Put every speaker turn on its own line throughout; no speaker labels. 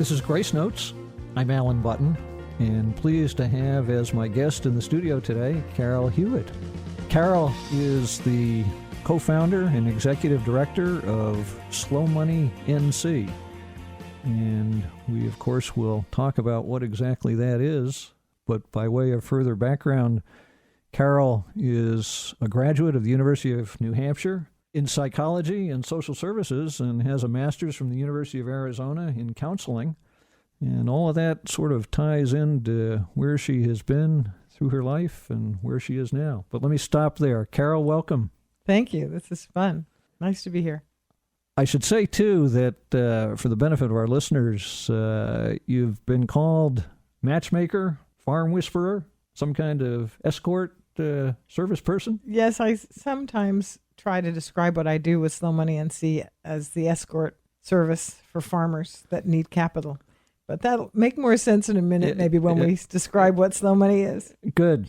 This is Grace Notes. I'm Alan Button, and pleased to have as my guest in the studio today, Carol Hewitt. Carol is the co-founder and executive director of Slow Money NC. And we, of course, will talk about what exactly that is. But by way of further background, Carol is a graduate of the University of New Hampshire in psychology and social services and has a master's from the University of Arizona in counseling. And all of that sort of ties into where she has been through her life and where she is now. But let me stop there. Carol, welcome.
Thank you. This is fun. Nice to be here.
I should say, too, that for the benefit of our listeners, you've been called matchmaker, farm whisperer, some kind of escort service person?
Yes, I sometimes try to describe what I do with Slow Money NC as the escort service for farmers that need capital. But that'll make more sense in a minute, maybe when we describe what Slow Money is.
Good.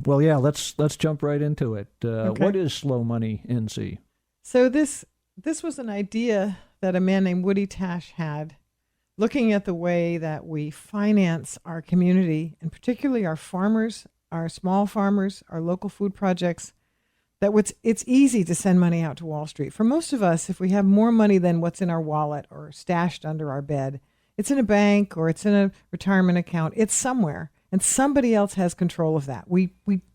Well, yeah, let's jump right into it.
Okay.
What is Slow Money NC?
So this was an idea that a man named Woody Tash had, looking at the way that we finance our community, and particularly our farmers, our small farmers, our local food projects, that it's easy to send money out to Wall Street. For most of us, if we have more money than what's in our wallet or stashed under our bed, it's in a bank or it's in a retirement account, it's somewhere, and somebody else has control of that. We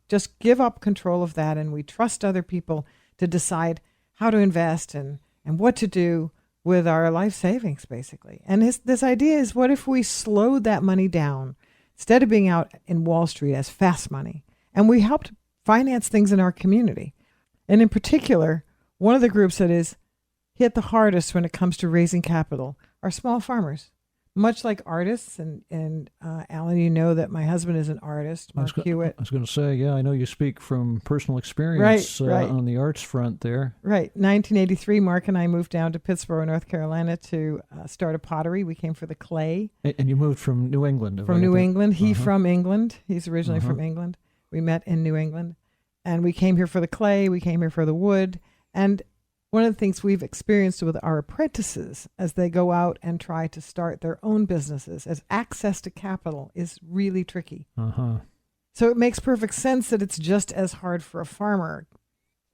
just give up control of that, and we trust other people to decide how to invest and what to do with our life savings, basically. And this idea is, what if we slowed that money down instead of being out in Wall Street as fast money, and we helped finance things in our community? And in particular, one of the groups that is hit the hardest when it comes to raising capital are small farmers. Much like artists, and Alan, you know that my husband is an artist, Mark Hewitt.
I was going to say, yeah, I know you speak from personal experience
right.
On the arts front there.
Right. 1983, Mark and I moved down to Pittsburgh, North Carolina to start a pottery. We came for the clay.
And you moved from New England.
From New England. He from England. He's originally from England. We met in New England. And we came here for the clay. We came here for the wood. And one of the things we've experienced with our apprentices as they go out and try to start their own businesses, as access to capital is really tricky. So it makes perfect sense that it's just as hard for a farmer.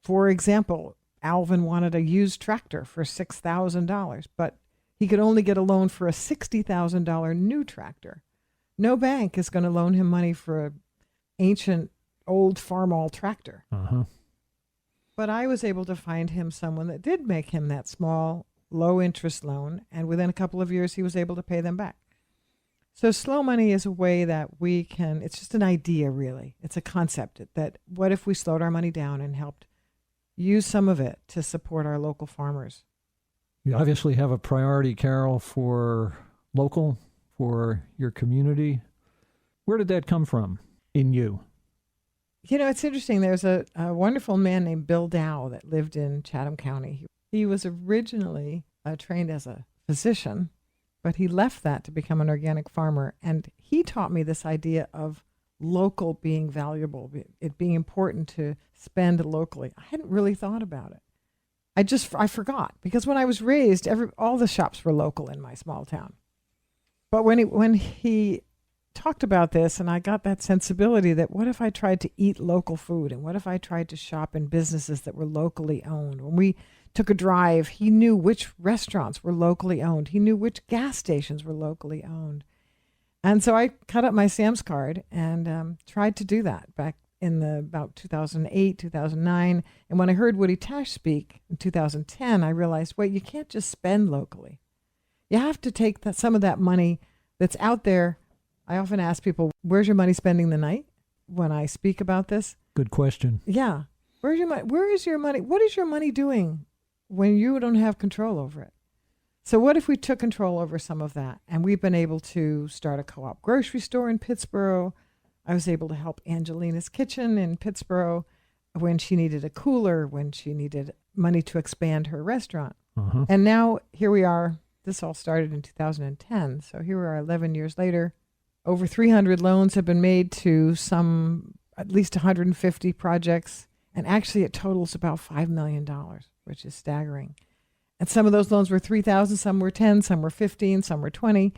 For example, Alvin wanted a used tractor for $6,000, but he could only get a loan for a $60,000 new tractor. No bank is going to loan him money for an ancient old farmall tractor. But I was able to find him someone that did make him that small, low-interest loan, and within a couple of years, he was able to pay them back. So slow money is a way that we can, it's just an idea, really. It's a concept that what if we slowed our money down and helped use some of it to support our local farmers?
You obviously have a priority, Carol, for local, for your community. Where did that come from in you?
You know, it's interesting. There's a wonderful man named Bill Dow that lived in Chatham County. He was originally trained as a physician, but he left that to become an organic farmer. And he taught me this idea of local being valuable, it being important to spend locally. I hadn't really thought about it. I forgot, because when I was raised, all the shops were local in my small town. But when he talked about this, and I got that sensibility that what if I tried to eat local food, and what if I tried to shop in businesses that were locally owned? When we took a drive, he knew which restaurants were locally owned. He knew which gas stations were locally owned. And so I cut up my Sam's card and tried to do that back in about 2008, 2009. And when I heard Woody Tash speak in 2010, I realized, wait, you can't just spend locally. You have to take some of that money that's out there. I often ask people, where's your money spending the night when I speak about this?
Good question.
Yeah. Where's your money? Where is your money? What is your money doing when you don't have control over it? So what if we took control over some of that? And we've been able to start a co-op grocery store in Pittsburgh. I was able to help Angelina's Kitchen in Pittsburgh when she needed a cooler, when she needed money to expand her restaurant. And now here we are. This all started in 2010. So here we are 11 years later. Over 300 loans have been made to at least 150 projects. And actually it totals about $5 million, which is staggering. And some of those loans were 3,000, some were 10, some were 15, some were 20.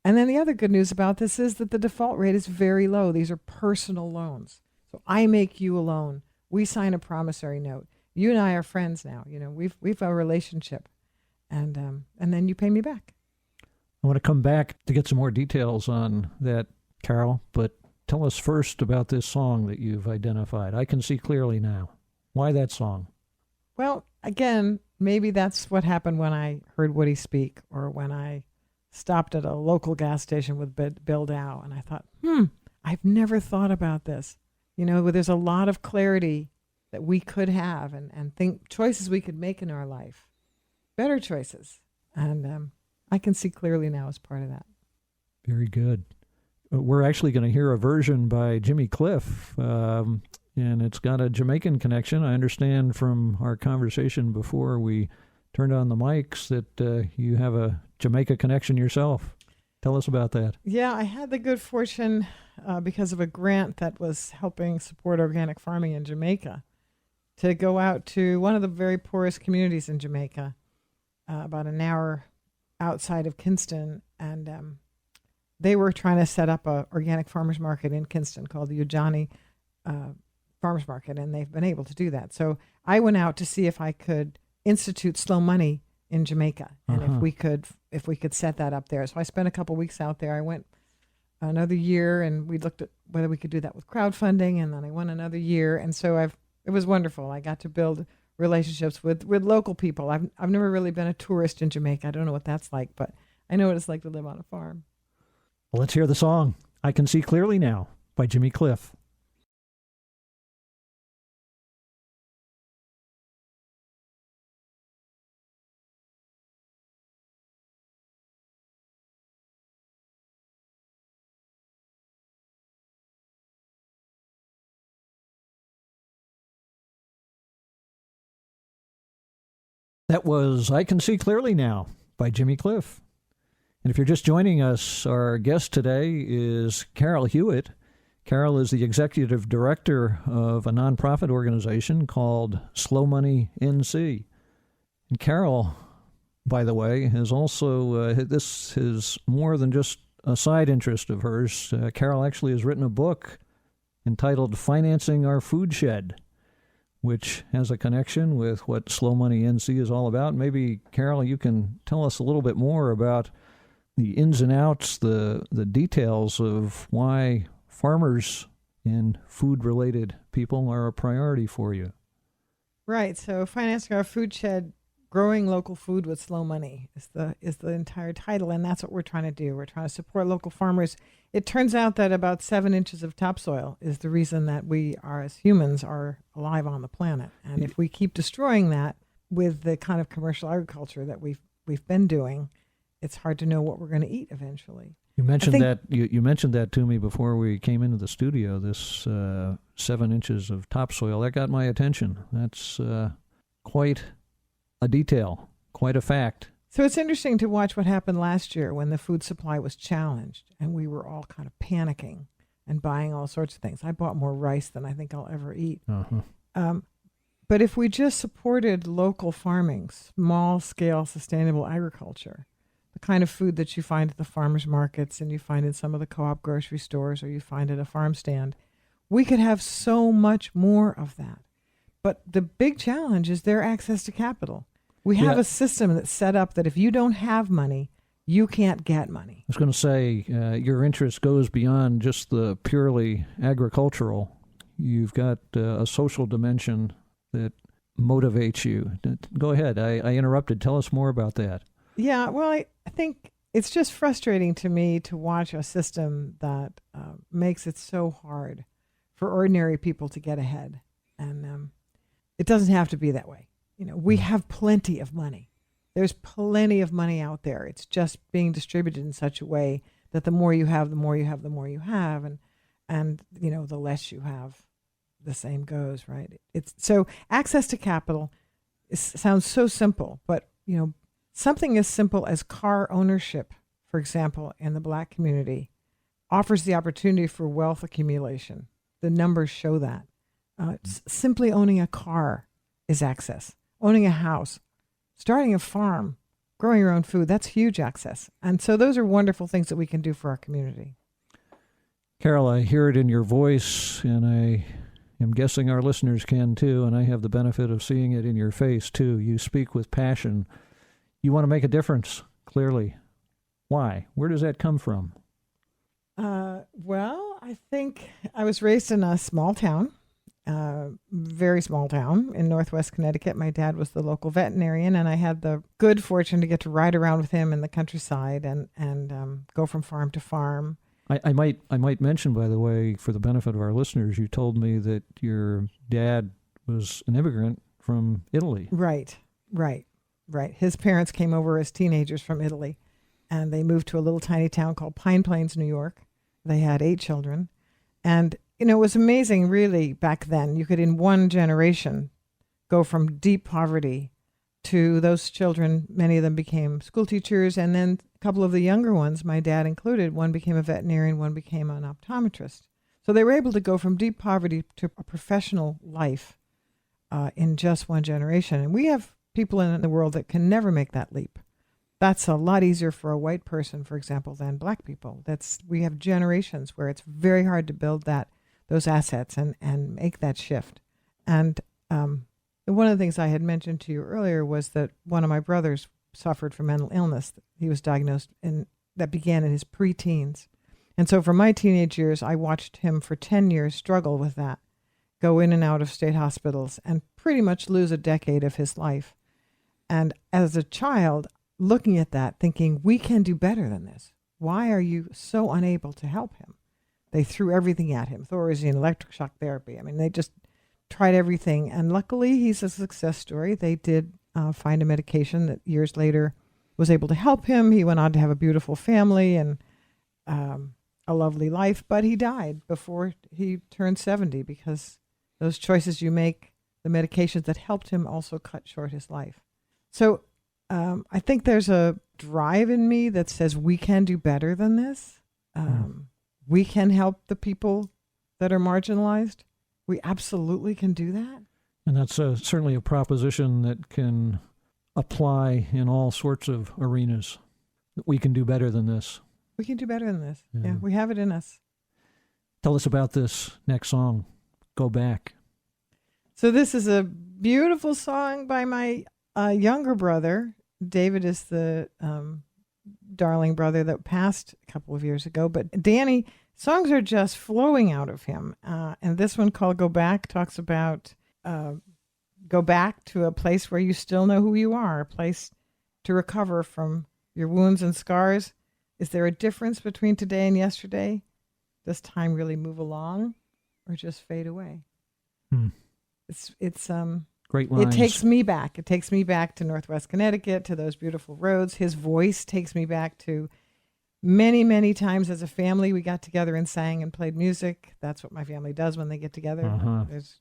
And then the other good news about this is that the default rate is very low. These are personal loans. So I make you a loan. We sign a promissory note. You and I are friends now. We've a relationship, and then you pay me back.
I want to come back to get some more details on that, Carol, but tell us first about this song that you've identified. I Can See Clearly Now. Why that song?
Well, again, maybe that's what happened when I heard Woody speak, or when I stopped at a local gas station with Bill Dow, and I thought, I've never thought about this. There's a lot of clarity that we could have, and think choices we could make in our life, better choices. And I can see clearly now as part of that.
Very good. We're actually going to hear a version by Jimmy Cliff, and it's got a Jamaican connection. I understand from our conversation before we turned on the mics that you have a Jamaica connection yourself. Tell us about that.
Yeah, I had the good fortune, because of a grant that was helping support organic farming in Jamaica, to go out to one of the very poorest communities in Jamaica, about an hour outside of Kingston, and they were trying to set up a organic farmers market in Kingston called the Ujani Farmers Market, and they've been able to do that. So I went out to see if I could institute slow money in Jamaica, and if we could set that up there. So I spent a couple weeks out there. I went another year, and we looked at whether we could do that with crowdfunding, and then I went another year, and so it was wonderful. I got to build relationships with local people. I've never really been a tourist in Jamaica. I don't know what that's like, but I know what it's like to live on a farm.
Well, let's hear the song I Can See Clearly Now by Jimmy Cliff. That was I Can See Clearly Now by Jimmy Cliff. And if you're just joining us, our guest today is Carol Hewitt. Carol is the executive director of a nonprofit organization called Slow Money NC. And Carol, by the way, has also, this is more than just a side interest of hers. Carol actually has written a book entitled Financing Our Food Shed, which has a connection with what Slow Money NC is all about. Maybe, Carol, you can tell us a little bit more about the ins and outs, the details of why farmers and food-related people are a priority for you.
Right. So Financing Our Food Shed, Growing Local Food with Slow Money is the entire title, and that's what we're trying to do. We're trying to support local farmers. It turns out that about 7 inches of topsoil is the reason that we are, as humans, are alive on the planet. And if we keep destroying that with the kind of commercial agriculture that we've been doing, it's hard to know what we're going to eat eventually.
You mentioned that you mentioned that to me before we came into the studio. This 7 inches of topsoil, that got my attention. That's quite a detail, quite a fact.
So it's interesting to watch what happened last year when the food supply was challenged, and we were all kind of panicking and buying all sorts of things. I bought more rice than I think I'll ever eat. But if we just supported local farming, small-scale sustainable agriculture, the kind of food that you find at the farmers markets and you find in some of the co-op grocery stores or you find at a farm stand, we could have so much more of that. But the big challenge is their access to capital. We have a system that's set up that if you don't have money, you can't get money.
I was going to say, your interest goes beyond just the purely agricultural. You've got a social dimension that motivates you. Go ahead. I interrupted. Tell us more about that.
Yeah, well, I think it's just frustrating to me to watch a system that makes it so hard for ordinary people to get ahead. And it doesn't have to be that way. We have plenty of money. There's plenty of money out there. It's just being distributed in such a way that the more you have, the more you have, the more you have. And the less you have, the same goes, right? It's so access to capital sounds so simple, but something as simple as car ownership, for example, in the Black community, offers the opportunity for wealth accumulation. The numbers show that. Simply owning a car is access. Owning a house, starting a farm, growing your own food, that's huge access. And so those are wonderful things that we can do for our community.
Carol, I hear it in your voice, and I am guessing our listeners can too, and I have the benefit of seeing it in your face too. You speak with passion. You want to make a difference, clearly. Why? Where does that come from?
Well, I think I was raised in a small town, very small town in Northwest Connecticut. My dad was the local veterinarian, and I had the good fortune to get to ride around with him in the countryside and go from farm to farm.
I might mention, by the way, for the benefit of our listeners, you told me that your dad was an immigrant from Italy.
Right. His parents came over as teenagers from Italy, and they moved to a little tiny town called Pine Plains, New York. They had 8 children. And, it was amazing, really, back then. You could, in one generation, go from deep poverty to those children. Many of them became school teachers, and then a couple of the younger ones, my dad included, one became a veterinarian, one became an optometrist. So they were able to go from deep poverty to a professional life in just one generation. And we have people in the world that can never make that leap. That's a lot easier for a white person, for example, than black people. We have generations where it's very hard to build those assets and make that shift. And one of the things I had mentioned to you earlier was that one of my brothers suffered from mental illness. He was diagnosed that began in his preteens. And so for my teenage years, I watched him for 10 years struggle with that, go in and out of state hospitals, and pretty much lose a decade of his life. And as a child, looking at that, thinking, we can do better than this. Why are you so unable to help him? They threw everything at him, Thorazine, electric shock therapy. I mean, they just tried everything. And luckily, he's a success story. They did find a medication that years later was able to help him. He went on to have a beautiful family and a lovely life, but he died before he turned 70 because those choices you make, the medications that helped him also cut short his life. So I think there's a drive in me that says we can do better than this. We can help the people that are marginalized. We absolutely can do that. And
that's certainly a proposition that can apply in all sorts of arenas. We can do better than this.
We can do better than this. Yeah, we have it in us.
Tell us about this next song, Go Back.
So this is a beautiful song by my younger brother. David is the darling brother that passed a couple of years ago. But Danny, songs are just flowing out of him. And this one called Go Back talks about go back to a place where you still know who you are, a place to recover from your wounds and scars. Is there a difference between today and yesterday? Does time really move along or just fade away? It's
great lines.
It takes me back. It takes me back to Northwest Connecticut, to those beautiful roads. His voice takes me back to many, many times as a family. We got together and sang and played music. That's what my family does when they get together. There's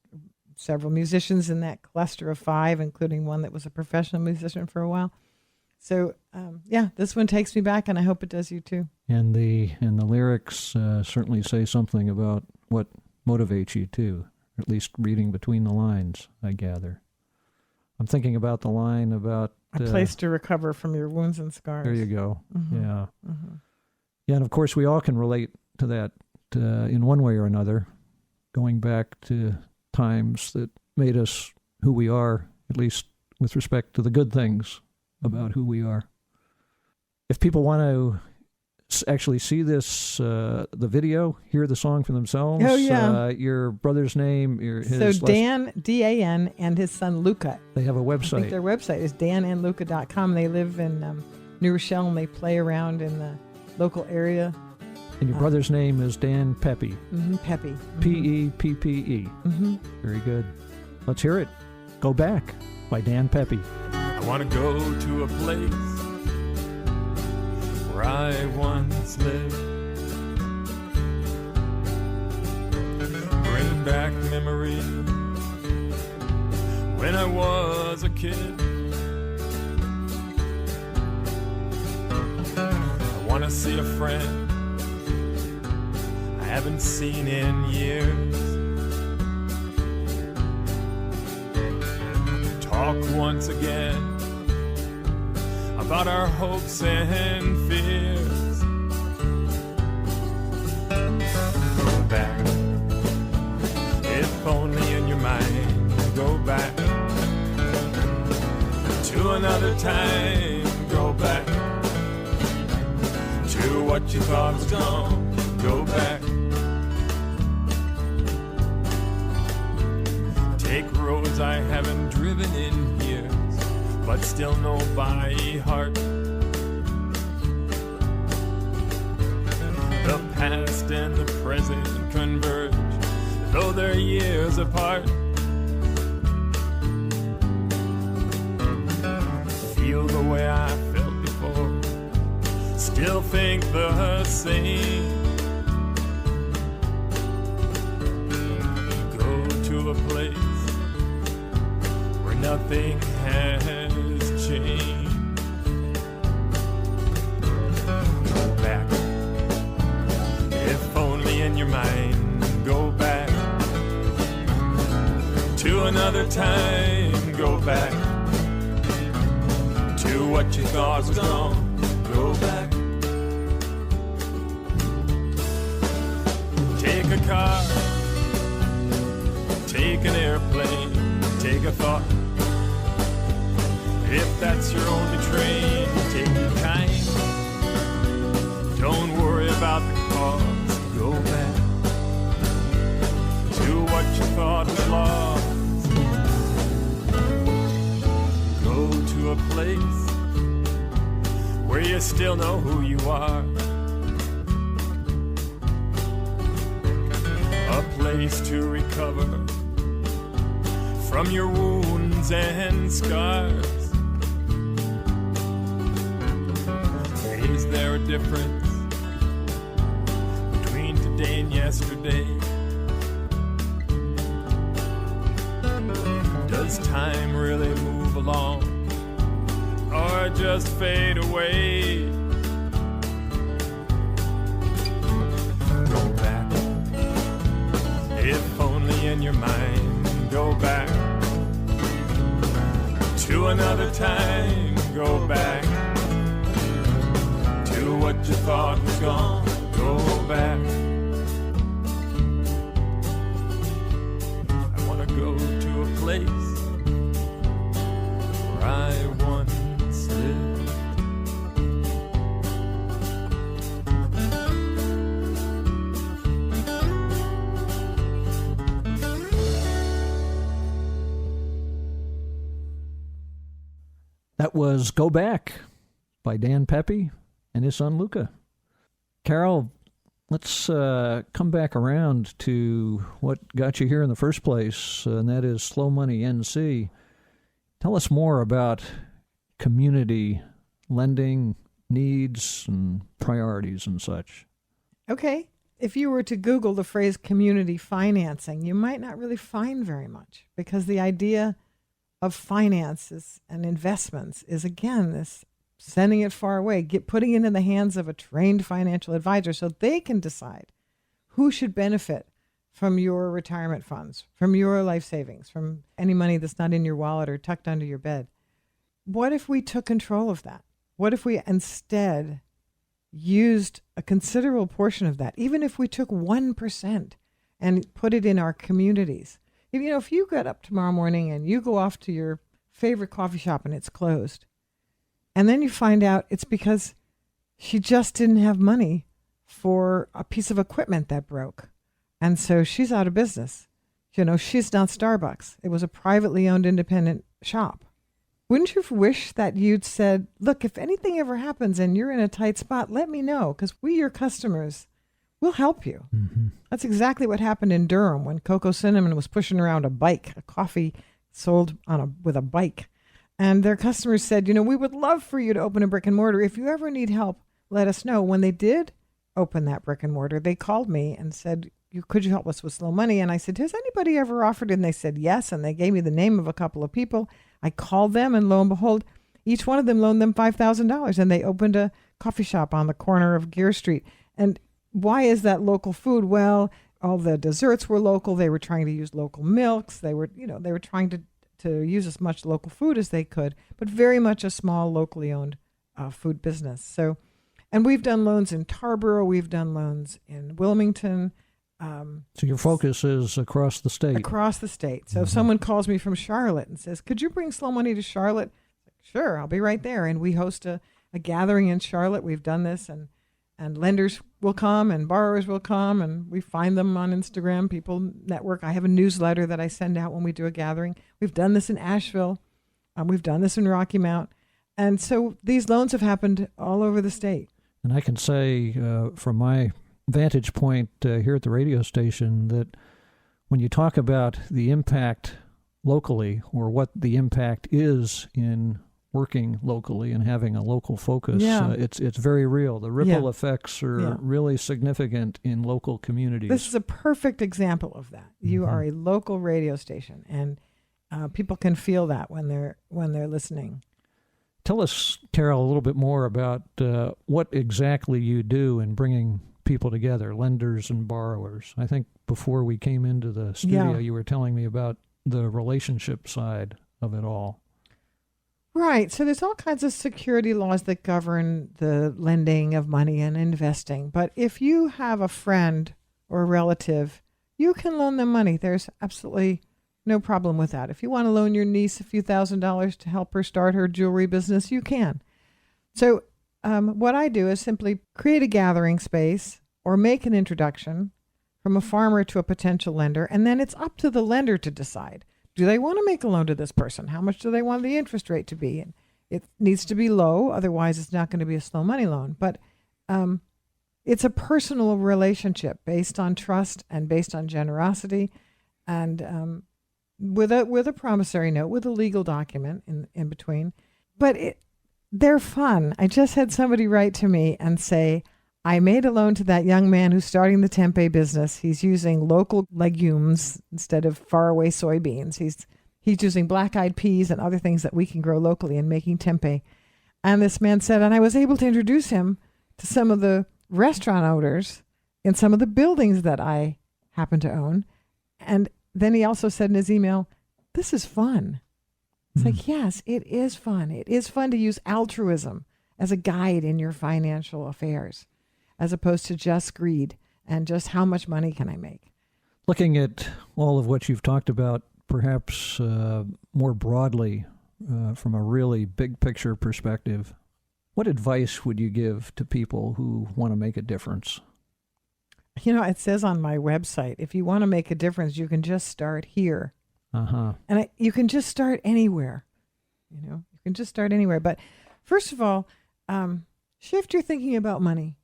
several musicians in that cluster of 5, including one that was a professional musician for a while. So, this one takes me back, and I hope it does you too.
And the lyrics certainly say something about what motivates you too, or at least reading between the lines, I gather. I'm thinking about the line about...
a place to recover from your wounds and scars.
There you go. Yeah. Yeah, and of course we all can relate to that in one way or another, going back to times that made us who we are, at least with respect to the good things about who we are. If people want to actually see this, the video, hear the song for themselves.
Oh, yeah.
Your brother's name,
So Dan, D-A-N, and his son Luca.
They have a website.
I think their website is danandluca.com. They live in New Rochelle, and they play around in the local area.
And your brother's name is Dan Peppy.
Peppy.
P-E-P-P-E. Very good. Let's hear it. Go Back by Dan Peppy.
I want to go to a place where I once lived. Bring back memories when I was a kid. I want to see a friend I haven't seen in years. Talk once again about our hopes and fears. Go back, if only in your mind. Go back to another time. Go back to what you thought was gone. Go back. Take roads I haven't driven in years, but still know by heart. The past and the present converge, though they're years apart. Feel the way I felt before, still think the same. Go to a place where nothing has changed. Go back, if only in your mind. Go back to another time. Go back to what you thought was gone. Go back. Take a car, take an airplane, take a thought. If that's your only train, take your time. Don't worry about the cost. Go back to what you thought was lost. Go to a place where you still know who you are. A place to recover from your wounds and scars. Is there a difference between today and yesterday? Does time really move along or just fade away? Go back, if only in your mind. Go back to another time. Go back to what you thought was gone. Go back. I want to go to a place where I once lived.
That was Go Back by Dan Peppy and his son Luca. Carol, let's come back around to what got you here in the first place, and that is Slow Money NC. Tell us more about community lending needs and priorities and such.
Okay. If you were to Google the phrase community financing, you might not really find very much, because the idea of finances and investments is, again, this sending it far away, putting it in the hands of a trained financial advisor so they can decide who should benefit from your retirement funds, from your life savings, from any money that's not in your wallet or tucked under your bed. What if we took control of that? What if we instead used a considerable portion of that, even if we took 1% and put it in our communities? If you get up tomorrow morning and you go off to your favorite coffee shop and it's closed, and then you find out it's because she just didn't have money for a piece of equipment that broke, and so she's out of business. She's not Starbucks. It was a privately owned independent shop. Wouldn't you wish that you'd said, look, if anything ever happens and you're in a tight spot, let me know, because we, your customers, will help you. Mm-hmm. That's exactly what happened in Durham when Coco Cinnamon was pushing around a bike, a coffee sold with a bike. And their customers said, we would love for you to open a brick and mortar. If you ever need help, let us know. When they did open that brick and mortar, they called me and said, could you help us with Slow Money? And I said, has anybody ever offered? And they said, yes. And they gave me the name of a couple of people. I called them, and lo and behold, each one of them loaned them $5,000. And they opened a coffee shop on the corner of Gear Street. And why is that local food? Well, all the desserts were local. They were trying to use local milks. They were trying to use as much local food as they could, but very much a small, locally owned food business. So, and we've done loans in Tarboro, we've done loans in Wilmington.
So your focus is across the state.
Across the state. So if someone calls me from Charlotte and says, could you bring slow money to Charlotte? Sure, I'll be right there. And we host a gathering in Charlotte. We've done this, and lenders will come and borrowers will come, and we find them on Instagram. People network. I have a newsletter that I send out when we do a gathering. We've done this in Asheville. We've done this in Rocky Mount. And so these loans have happened all over the state.
And I can say from my vantage point here at the radio station that when you talk about the impact locally, or what the impact is in working locally and having a local focus, it's very real. The ripple effects are really significant in local communities.
This is a perfect example of that. You are a local radio station, and people can feel that when they're listening.
Tell us, Carol, a little bit more about what exactly you do in bringing people together, lenders and borrowers. I think before we came into the studio, you were telling me about the relationship side of it all.
Right. So there's all kinds of security laws that govern the lending of money and investing. But if you have a friend or a relative, you can loan them money. There's absolutely no problem with that. If you want to loan your niece a few $1,000s to help her start her jewelry business, you can. So what I do is simply create a gathering space or make an introduction from a farmer to a potential lender, and then it's up to the lender to decide. Do they want to make a loan to this person? How much do they want the interest rate to be? And it needs to be low, otherwise it's not going to be a slow money loan. But it's a personal relationship based on trust and based on generosity, and with a promissory note, with a legal document in between. But they're fun. I just had somebody write to me and say, I made a loan to that young man who's starting the tempeh business. He's using local legumes instead of faraway soybeans. He's using black-eyed peas and other things that we can grow locally and making tempeh. And this man said, and I was able to introduce him to some of the restaurant owners in some of the buildings that I happen to own. And then he also said in his email, this is fun. It's like, yes, it is fun. It is fun to use altruism as a guide in your financial affairs, as opposed to just greed and just how much money can I make.
Looking at all of what you've talked about, perhaps more broadly from a really big picture perspective, what advice would you give to people who want to make a difference?
You know, it says on my website, if you want to make a difference, you can just start here. And you can just start anywhere. You can just start anywhere. But first of all, shift your thinking about money.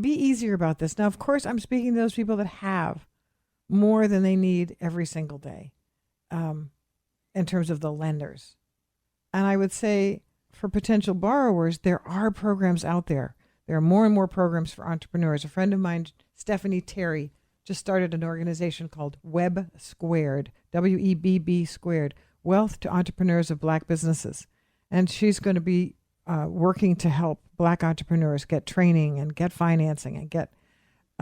Be easier about this. Now, of course, I'm speaking to those people that have more than they need every single day in terms of the lenders. And I would say for potential borrowers, there are programs out there. There are more and more programs for entrepreneurs. A friend of mine, Stephanie Terry, just started an organization called Web Squared, WEBB Squared, Wealth to Entrepreneurs of Black Businesses. And she's going to be working to help Black entrepreneurs get training and get financing and get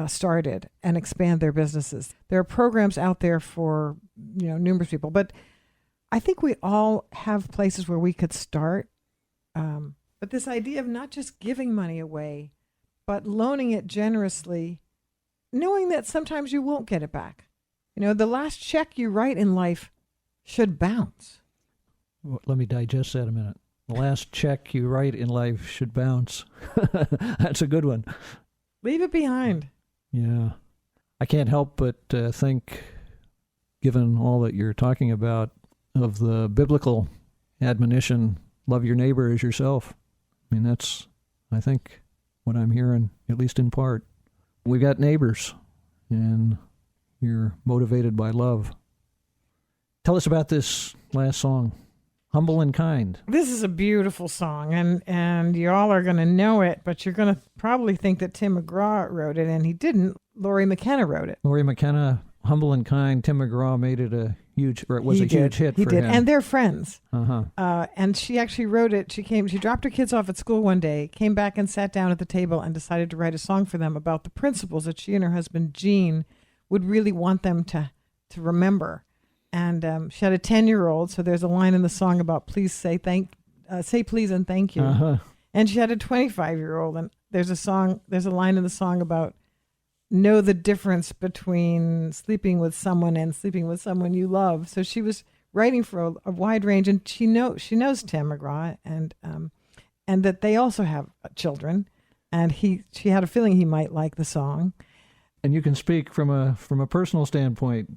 started and expand their businesses. There are programs out there for numerous people, but I think we all have places where we could start. But this idea of not just giving money away, but loaning it generously, knowing that sometimes you won't get it back. The last check you write in life should bounce.
Well, let me digest that a minute. The last check you write in life should bounce. That's a good one.
Leave it behind.
Yeah. I can't help but think, given all that you're talking about, of the biblical admonition, love your neighbor as yourself. I mean, that's, I think, what I'm hearing, at least in part. We got neighbors, and you're motivated by love. Tell us about this last song, Humble and Kind.
This is a beautiful song, and you all are going to know it, but you're going to probably think that Tim McGraw wrote it, and he didn't. Laurie McKenna wrote it.
Laurie McKenna, Humble and Kind. Tim McGraw made it a huge hit for him.
And they're friends. And she actually wrote it. She dropped her kids off at school one day, came back and sat down at the table and decided to write a song for them about the principles that she and her husband, Gene, would really want them to remember. And she had a 10-year-old, so there's a line in the song about please say please and thank you. And she had a 25-year-old. And there's a line in the song about know the difference between sleeping with someone and sleeping with someone you love. So she was writing for a wide range, and she knows Tim McGraw, and that they also have children, and she had a feeling he might like the song.
And you can speak from a personal standpoint,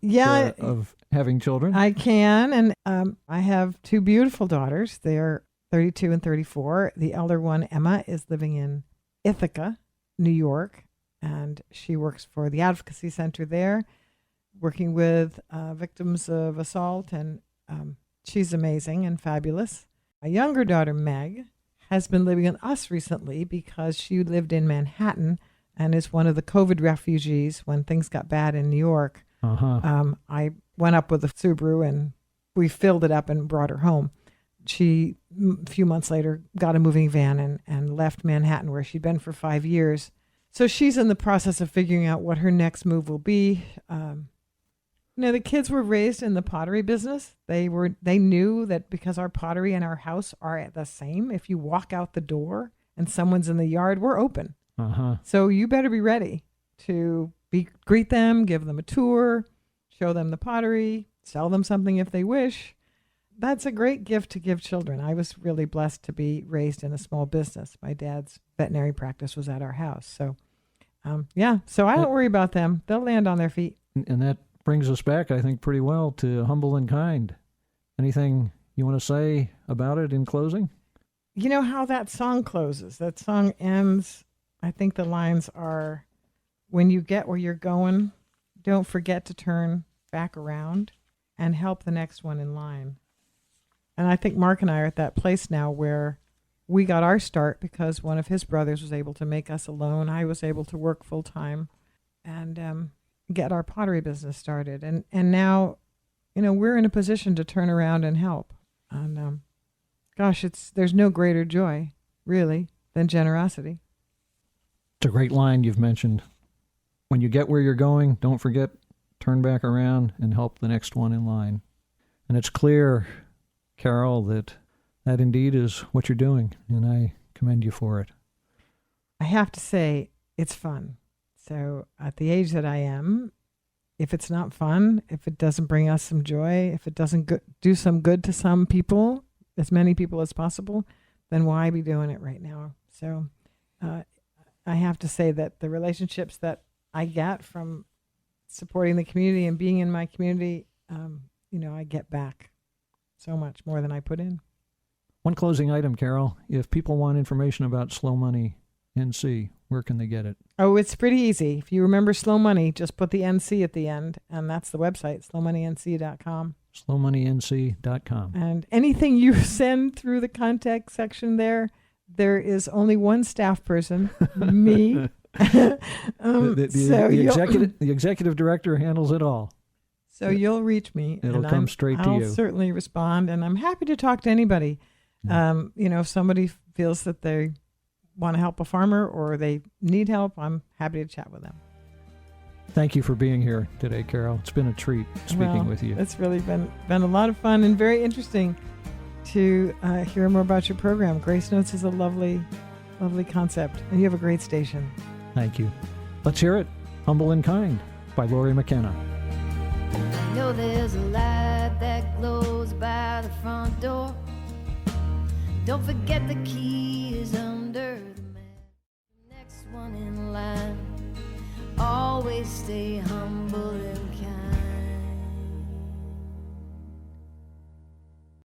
of having children.
I can, and I have two beautiful daughters. They are 32 and 34. The elder one, Emma, is living in Ithaca, New York, and she works for the Advocacy Center there, working with victims of assault, and she's amazing and fabulous. My younger daughter, Meg, has been living with us recently because she lived in Manhattan and is one of the COVID refugees when things got bad in New York. I went up with a Subaru and we filled it up and brought her home. She, a few months later, got a moving van and left Manhattan, where she'd been for 5 years. So she's in the process of figuring out what her next move will be. The kids were raised in the pottery business. They knew that because our pottery and our house are the same, if you walk out the door and someone's in the yard, we're open. So you better be ready to greet them, give them a tour, show them the pottery, sell them something if they wish. That's a great gift to give children. I was really blessed to be raised in a small business. My dad's veterinary practice was at our house. So, so I don't worry about them. They'll land on their feet.
And that brings us back, I think, pretty well to Humble and Kind. Anything you want to say about it in closing?
You know how that song closes? That song ends, I think the lines are, when you get where you're going, don't forget to turn back around and help the next one in line. And I think Mark and I are at that place now where we got our start because one of his brothers was able to make us a loan. I was able to work full time and get our pottery business started. And now, we're in a position to turn around and help. And there's no greater joy, really, than generosity.
It's a great line you've mentioned. When you get where you're going, don't forget, turn back around and help the next one in line. And it's clear, Carol, that indeed is what you're doing, and I commend you for it.
I have to say, it's fun. So at the age that I am, if it's not fun, if it doesn't bring us some joy, if it doesn't do some good to some people, as many people as possible, then why be doing it right now? So I have to say that the relationships that I get from supporting the community and being in my community, I get back so much more than I put in.
One closing item, Carol. If people want information about Slow Money NC, where can they get it?
Oh, it's pretty easy. If you remember Slow Money, just put the NC at the end, and that's the website, slowmoneync.com.
slowmoneync.com.
And anything you send through the contact section there is only one staff person, me.
The executive director handles it all.
So you'll reach me.
It'll come straight to you.
I'll certainly respond, and I'm happy to talk to anybody. If somebody feels that they want to help a farmer or they need help, I'm happy to chat with them.
Thank you for being here today, Carol. It's been a treat speaking with you.
It's really been a lot of fun and very interesting to hear more about your program. Grace Notes is a lovely, lovely concept, and you have a great station.
Thank you. Let's hear it. Humble and Kind by Lori McKenna.
I know there's a light that glows by the front door. Don't forget the key is under the mat. Next one in line. Always stay humble.